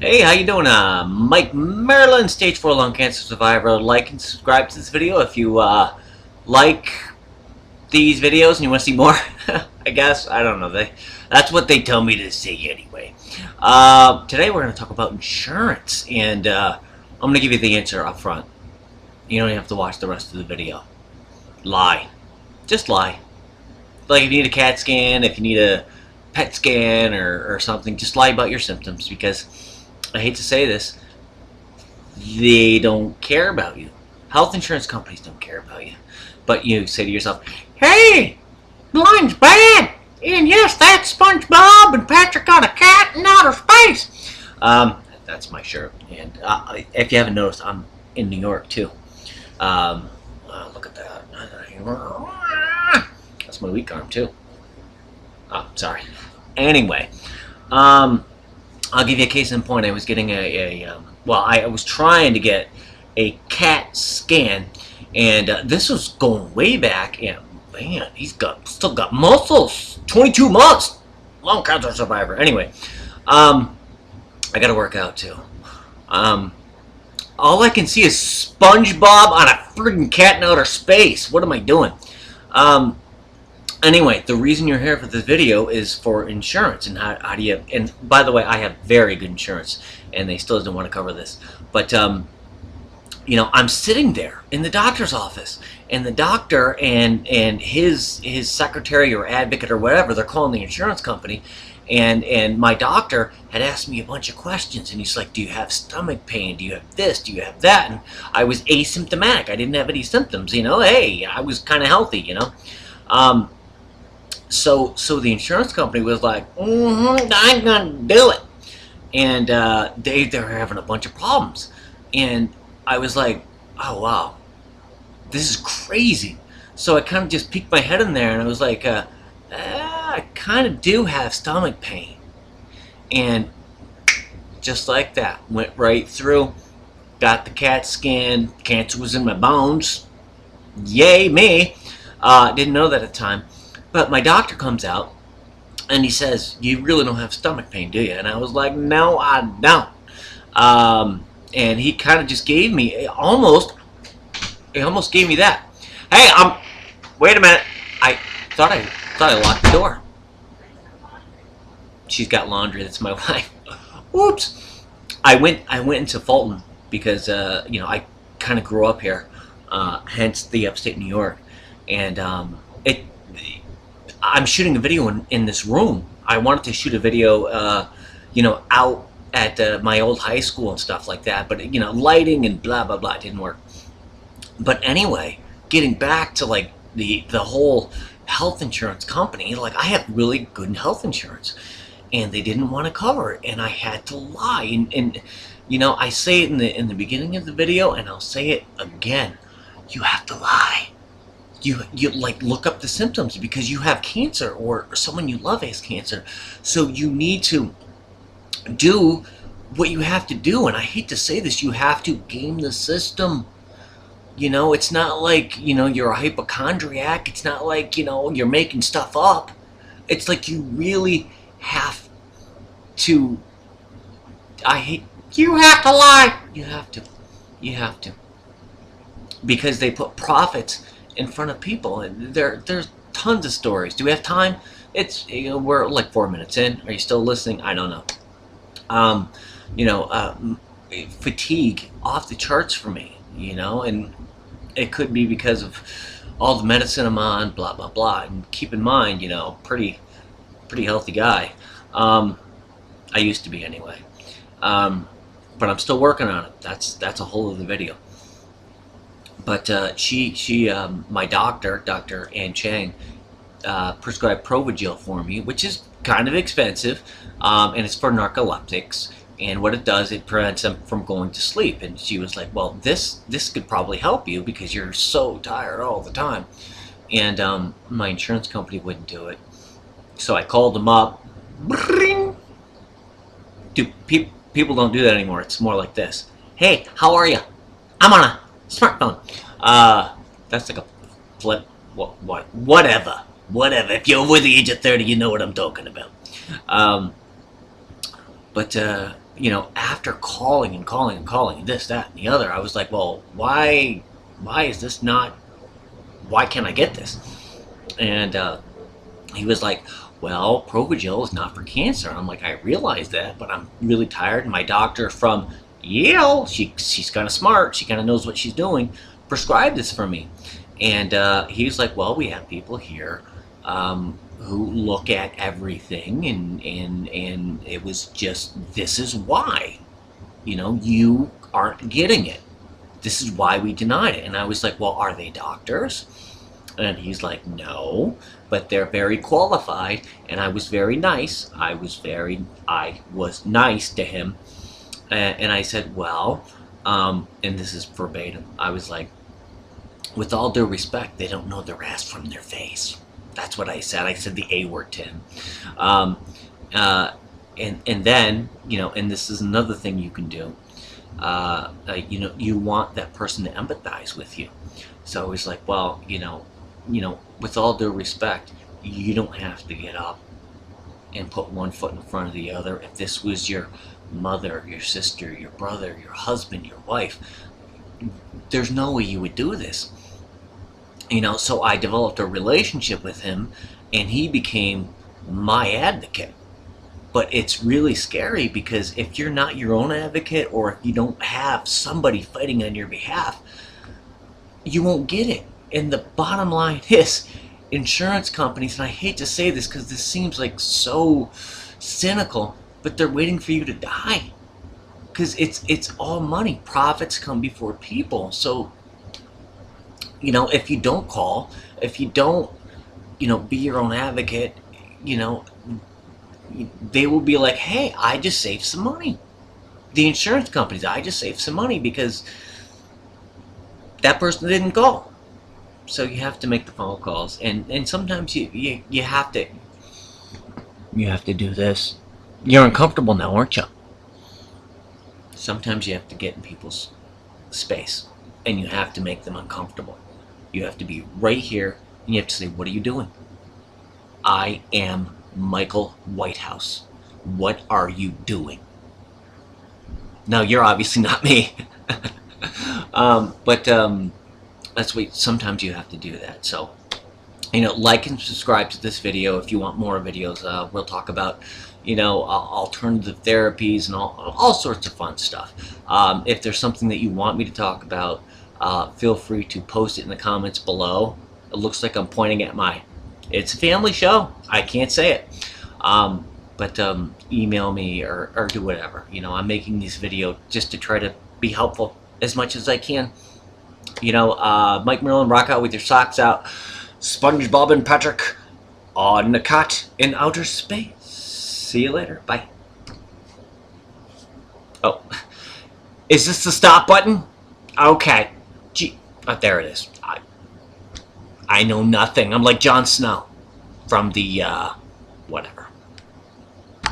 Hey, how you doing? Mike Maryland, stage 4 lung cancer survivor. Like and subscribe to this video if you like these videos and you want to see more. I guess I don't know. That's what they tell me to say anyway. Today we're going to talk about insurance, and I'm going to give you the answer up front. You don't even have to watch the rest of the video. Lie, just lie. Like if you need a CAT scan, if you need a PET scan or something, just lie about your symptoms, because I hate to say this, they don't care about you. Health insurance companies don't care about you. But you say to yourself, hey, blind's bad. And yes, that's SpongeBob and Patrick got a cat in outer space. That's my shirt. And if you haven't noticed, I'm in New York too. Look at that. That's my weak arm too. Oh, sorry. Anyway, I'll give you a case in point. I was getting I was trying to get a CAT scan, and this was going way back. And man, he's still got muscles. 22 months, lung cancer survivor. Anyway, I got to work out too. All I can see is SpongeBob on a friggin' cat in outer space. What am I doing? Anyway, the reason you're here for this video is for insurance, and how do you, and by the way, I have very good insurance, and they still don't want to cover this, but, you know, I'm sitting there in the doctor's office, and the doctor and his secretary or advocate or whatever, they're calling the insurance company, and my doctor had asked me a bunch of questions, and he's like, do you have stomach pain? Do you have this? Do you have that? And I was asymptomatic. I didn't have any symptoms, you know. Hey, I was kind of healthy, you know. So the insurance company was like, I'm gonna do it, and they're having a bunch of problems, and I was like, oh wow, this is crazy. So I kind of just peeked my head in there, and I was like, I kind of do have stomach pain, and just like that, went right through, got the CAT scan, cancer was in my bones, yay me. Didn't know that at the time. But my doctor comes out and he says, you really don't have stomach pain, do you? And I was like, no, I don't. And he kind of just gave me, he almost gave me that. Hey, wait a minute. I thought I locked the door. She's got laundry. That's my wife. Whoops. I went into Fulton because, you know, I kind of grew up here, hence the upstate New York. And I'm shooting a video in this room. I wanted to shoot a video, you know, out at my old high school and stuff like that. But, you know, lighting and blah, blah, blah didn't work. But anyway, getting back to, like, the whole health insurance company, like, I have really good health insurance. And they didn't want to cover it. And I had to lie. And you know, I say it in the beginning of the video, and I'll say it again. You have to lie. You like look up the symptoms because you have cancer or someone you love has cancer. So you need to do what you have to do. And I hate to say this, you have to game the system. You know, it's not like, you know, you're a hypochondriac. It's not like, you know, you're making stuff up. It's like you really have to, you have to lie. You have to. Because they put profits in front of people, and there's tons of stories. Do we have time? It's, you know, we're like 4 minutes in. Are you still listening? I don't know. You know, fatigue off the charts for me, you know, and it could be because of all the medicine I'm on, blah blah blah. And keep in mind, you know, pretty healthy guy. I used to be anyway, but I'm still working on it. That's a whole other video. But my doctor, Dr. Ann Chang, prescribed Provigil for me, which is kind of expensive, and it's for narcoleptics. And what it does, it prevents them from going to sleep. And she was like, well, this could probably help you because you're so tired all the time. And my insurance company wouldn't do it. So I called them up. Dude, people don't do that anymore. It's more like this. Hey, how are you? I'm on a smartphone. That's like a flip. Whatever. If you're over the age of 30, you know what I'm talking about. But after calling and calling and calling this, that, and the other, I was like, well, why is this not, why can't I get this? And he was like, well, Provigil is not for cancer. I'm like, I realize that, but I'm really tired. My doctor from Yale, she's kind of smart. She kind of knows what she's doing, prescribed this for me. And he was like, well, we have people here who look at everything, and it was just, this is why, you aren't getting it. This is why we denied it. And I was like, well, are they doctors? And he's like, no, but they're very qualified. And I was very nice. I was nice to him. And I said, well, and this is verbatim, I was like, with all due respect, they don't know their ass from their face. That's what I said. I said the A word to him. And then, and this is another thing you can do. You want that person to empathize with you. So I was like, well, with all due respect, you don't have to get up and put one foot in front of the other. If this was your mother, your sister, your brother, your husband, your wife, there's no way you would do this. So I developed a relationship with him, and he became my advocate. But it's really scary, because if you're not your own advocate, or if you don't have somebody fighting on your behalf, you won't get it. And the bottom line is, insurance companies, and I hate to say this because this seems like so cynical, but they're waiting for you to die. Because it's all money. Profits come before people. So, if you don't call, if you don't, be your own advocate, they will be like, hey, I just saved some money. The insurance companies, I just saved some money because that person didn't call. So you have to make the phone calls, and sometimes you have to do this. You're uncomfortable now, aren't you? Sometimes you have to get in people's space, and you have to make them uncomfortable. You have to be right here, and you have to say, what are you doing? I am Michael Whitehouse. What are you doing? Now, you're obviously not me. But that's what, sometimes you have to do that. So, like and subscribe to this video if you want more videos. We'll talk about, alternative therapies and all sorts of fun stuff. If there's something that you want me to talk about, feel free to post it in the comments below. It looks like I'm pointing at it's a family show. I can't say it. But email me or do whatever. I'm making this video just to try to be helpful as much as I can. Mike Merlin, rock out with your socks out. SpongeBob and Patrick on the cot in outer space. See you later. Bye. Oh, is this the stop button? Okay. Gee, there it is. I know nothing. I'm like Jon Snow from the, whatever.